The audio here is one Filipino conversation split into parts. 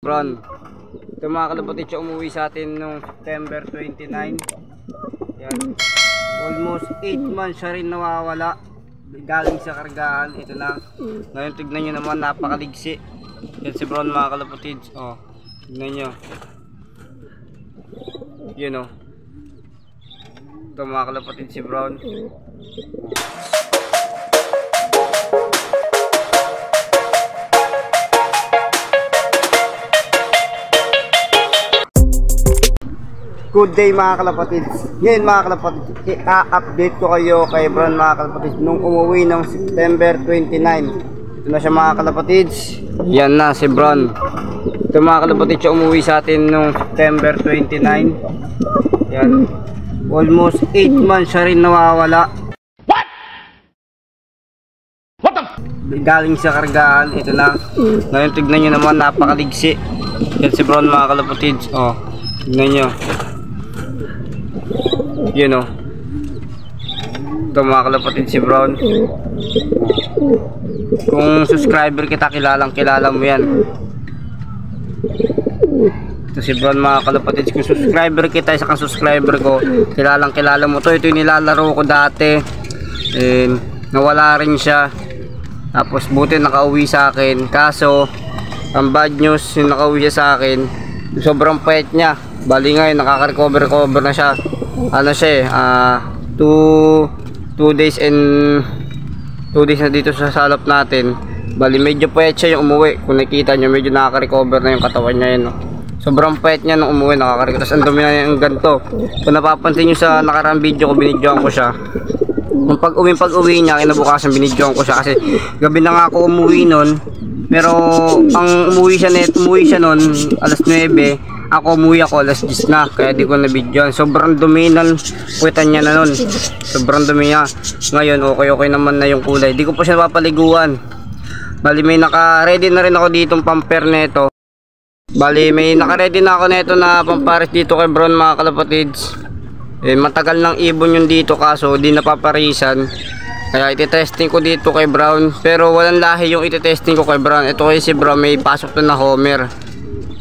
Bron, ito mga kalapatid siya umuwi sa atin noong September 29. Yan. Almost 8 months siya rin nawawala. Galing sa kargahan. Ito na. Ngayon tignan nyo naman, napakaligsi. Yan si Bron mga kalapatid. Oh, tignan nyo. Yun oh. Ito mga kalapatid si Bron. Good day mga kalapatid. Ngayon mga kalapatid, i-update ko kayo kay Bron mga kalapatid nung umuwi ng September 29. Ito na siya mga kalapatid. Yan na si Bron. Ito mga kalapatid siya umuwi sa atin nung September 29. Yan. Almost 8 months siya rin nawawala. What? What the? Galing sa kargahan. Ito na. Ngayon tignan nyo naman, napakaligsi. Yan si Bron mga kalapatid. Oh, tignan nyo. Yun o. Ito mga kalapatid si Bron. Kung subscriber kita, kilalang kilala mo yan. Ito si Bron mga kalapatid. Kung subscriber kita, isa kang subscriber ko, kilalang kilala mo to. Ito yung nilalaro ko dati. Nawala rin siya. Tapos buti nakauwi sa akin. Kaso ang bad news, yung nakauwi siya sa akin, sobrang payat niya. Bali ngayon nakaka-recover na siya. Ano siya eh, 2 days na dito sa salop natin. Bali medyo payat siya yung umuwi. Kung nakita nyo, medyo nakaka-recover na yung katawan niya yun, no? Sobrang payat niya nung umuwi, nakaka-recover. Tapos ang dumi na yung ganito. Kung napapansin nyo sa nakaraang video ko, binidyoan ko siya. Nung pag-uwi niya, kinabukasan binidyoan ko siya. Kasi gabi na nga ako umuwi nun. Pero ang umuwi siya nun alas 9. Ako umuwi ako alas 10 na, kaya di ko na video. Sobrang dumi ng puwitan niya na nun. Sobrang dumi niya. Ngayon okay naman na yung kulay. Di ko pa siya papaliguan. Bali may naka-ready na rin ako ditong pamper neto. Bali may naka-ready na ako neto na pampares dito kay Bron mga kalapatids. Matagal ng ibon yung dito kaso di napaparisan. Kaya iti-testing ko dito kay Brown. Pero walang lahi yung iti-testing ko kay Brown. Ito kasi si Brown may pasok na Homer.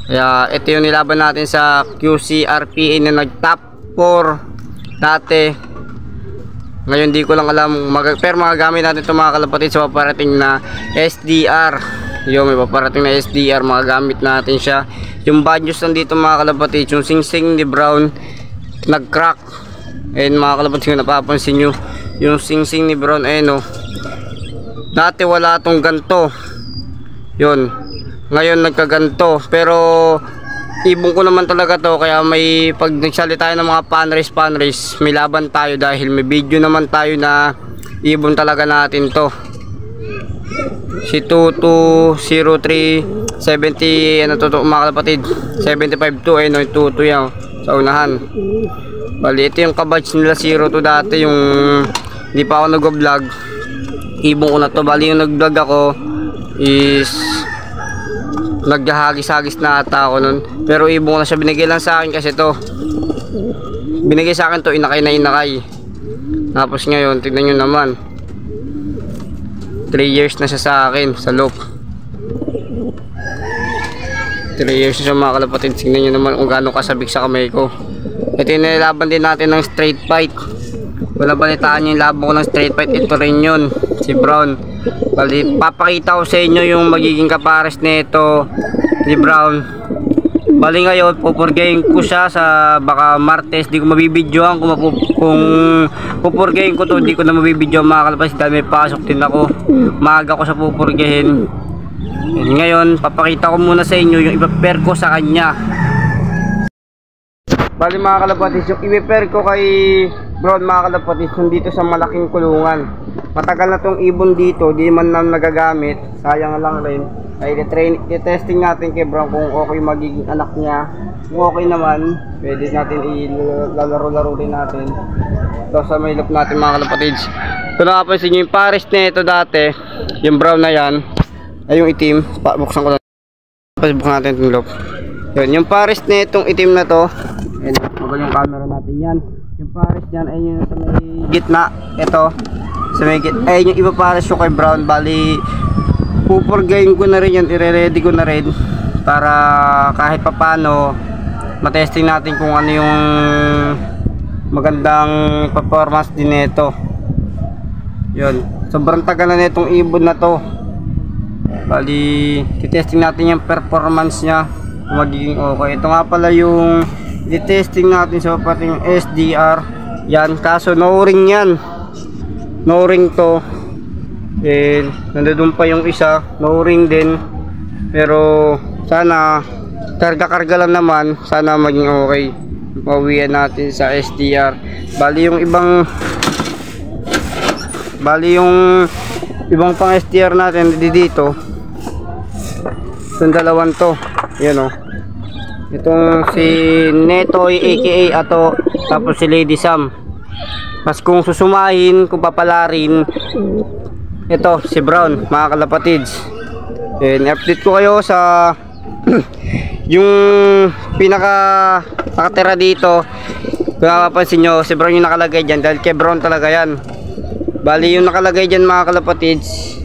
Kaya ito yung nilaban natin sa QCRPA na nag top 4 dati. Ngayon di ko lang alam pero magagamit natin ito mga kalapatid sa paparating na SDR. Yung may paparating na SDR, magagamit natin siya. Yung bad news nandito mga kalapatid, yung sing-sing ni Brown nag crack. And mga kalapatid, kung napapansin nyo yung sing-sing ni Brown, no, dati wala tong ganto. Yun, ngayon nagkaganto. Pero ibon ko naman talaga to. Kaya may pag nagsali tayo ng mga panrace, may laban tayo. Dahil may video naman tayo na ibon talaga natin to. Si 2203 70 ano to mga kalapatid, 75 no, 22 yan sa unahan. Bali ito yung kabatch nila 02 dati. Yung hindi pa ako nag-vlog, ibon ko na to. Bali yung nag-vlog ako is naghahagis-hagis na ata ako nun. Pero ibon ko na siya, binigay lang sa akin kasi to. Binigay sa akin to, inakay na inakay. Tapos ngayon, tignan nyo naman, 3 years na siya sa akin, sa loop. 3 years na siya mga kalapatid. Tignan nyo naman kung gaano kasabik sa kamay ko. Ito yung nilaban din natin ng straight fight. Wala balitaan yung laban ko ng straight fight. Ito rin yun, si Brown. Bali, papakita ko sa inyo yung magiging kapares nito ni Brown. Bali ngayon, pupurgayin ko siya sa baka Martes. Di ko mabibidyoan kung pupurgayin ko to. Di ko na mabibidyoan mga kalapatid dahil may pasok din ako. Maaga ko sa pupurgayin. Ngayon, papakita ko muna sa inyo yung ipaper ko sa kanya. Bali mga kalapatid, yung ipaper ko kay Brown mga kalapatid, dito sa malaking kulungan. Matagal na tong ibon dito, di man na nagagamit. Sayang lang rin. Ay i-testing natin kay Brown kung okay magiging anak niya. Kung okay naman, pwede natin ilalaro-laro din natin. Ito sa may loop natin mga kalapatids. Ito nakapansin nyo yung pares na ito dati. Yung brown na yan, ay yung itim. Buksan ko lang. Buksan natin itong loop. Yun, yung pares na itong itim na to. Ayan, magal yung camera natin yan. Yung pares dyan ay yung sa may gitna. Ito sa may gitna, ay yung iba pares yung kay Brown. Bali pupurgayin ko na rin yan, i-ready ko na rin para kahit papano matesting natin kung ano yung magandang performance din nito. Yun, sobrang tagal na nitong ibon na to. Bali, titesting natin yung performance nya kung magiging okay. Ito nga pala yung titesting natin sa pating SDR. Yan, kaso no ring yan. No ring to. And nandoon pa yung isa, no ring din. Pero sana karga-karga lang naman, sana maging okay. Pauwian natin sa SDR. Bali yung ibang pang SDR natin dito. Itong dalawang to. Yan o. Itong si Netoy aka Ato, tapos si Lady Sam. Mas kung susumahin, kung papalarin, ito si Brown, mga kalapatids. And update ko kayo sa yung pinaka nakatira dito. Kung napapansin nyo, si Brown yung nakalagay dyan, dahil kay Brown talaga yan. Bali yung nakalagay dyan, mga kalapatids,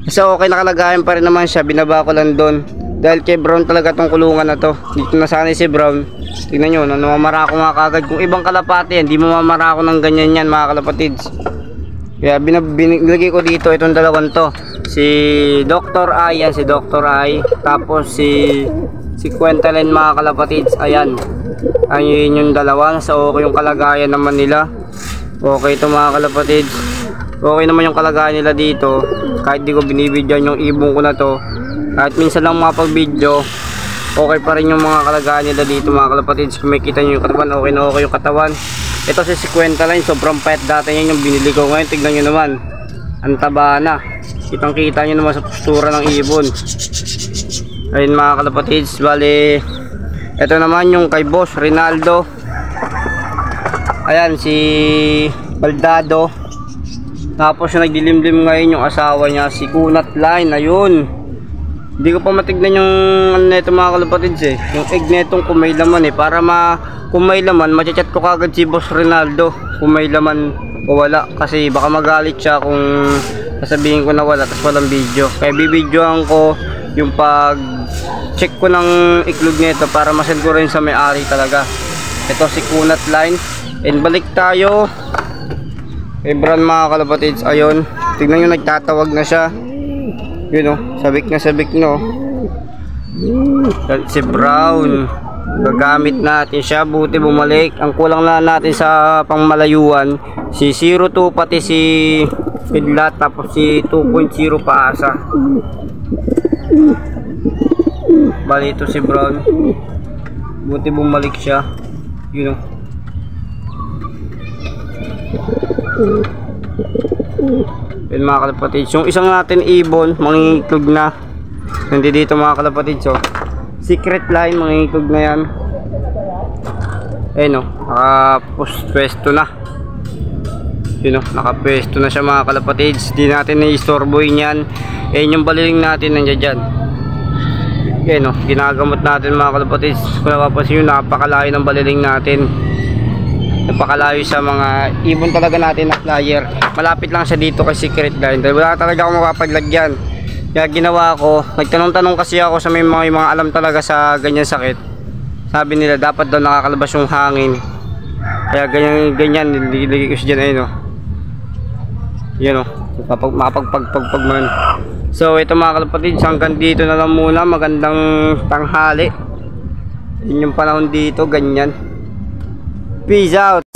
kasi okay, nakalagayan pa rin naman siya, binaba ko lang doon dahil kay Brown talaga tong kulungan na to. Dito nasanay si Brown. Tingnan nyo, namamara ko nga kagad. Kung ibang kalapati, hindi mamamara ko ng ganyan yan, mga kalapatids. Kaya binilagay ko dito itong dalawang to, si Dr. I, yan si Dr. I, tapos si Quentalin, mga kalapatids. Ayan, ayun yung dalawa. So okay yung kalagayan naman nila. Okay ito, mga kalapatids. Okay naman yung kalagayan nila dito. Kahit di ko binibidyoan yung ibon ko na to, kahit minsan lang mapag-video, okay pa rin yung mga kalagayan nila dito, mga kalapatids. Kung makikita nyo yung katawan, okay na okay yung katawan. Ito si Quentalin, sobrang payat dati yan yung binili ko. Ngayon tignan nyo naman, ang taba na. Kitang kita nyo naman sa postura ng ibon. Ayun, mga kalapatids. Bali, ito naman yung kay Boss Rinaldo. Ayan si Baldado. Tapos yung nagdilimlim ngayon yung asawa niya, si Kunat Line. Ayun, hindi ko pa matignan yung ano neto, mga kalapatids eh, yung egg netong kung may laman eh. Para kung may laman, machat ko kagad si Boss Rinaldo kung may laman o wala. Kasi baka magalit siya kung sasabihin ko na wala tapos walang video. Kaya bibidyoan ko yung pag check ko ng iklog nito para masend ko rin sa may-ari talaga. Ito si Kunat Line. And balik tayo kay Brown, mga kalapatids. Ayun, tignan nyo, nagtatawag na siya. Yun o, sabik na sabik no. Si Brown, gagamit natin siya, buti bumalik. Ang kulang lang natin sa pangmalayuan, si 02 pati si Pidlat, tapos si 2.0 paasa. Bali ito si Brown, buti bumalik siya. Yun o. Yun, mga kalapatids, yung isang natin ibon mangingitlog na. Hindi dito, mga kalapatids, so Secret Line, mangingitlog na yan. Ayun o, nakapwesto na. Yun o, nakapwesto na siya, mga kalapatids. Di natin na-istorbohin yan. Ayun yung baliling natin, nandiyan dyan. Ayun o, ginagamot natin, mga kalapatids. Kung napapansin nyo, napakalayo ng baliling natin. Napakalayo sa mga ibon talaga natin na flyer. Malapit lang siya dito kay Secret Line, dahil wala talaga akong mapapaglagyan. Kaya ginawa ko, nagtanong-tanong kasi ako sa may mga alam talaga sa ganyan sakit. Sabi nila dapat daw nakakalabas yung hangin. Kaya ganyan nilagay ko siya dyan. Ayun o, yun o, makapagpagpagpag man. So ito, mga kalapatids, hanggang dito na lang muna. Magandang tanghali. Yun yung panahon dito, ganyan. Peace out.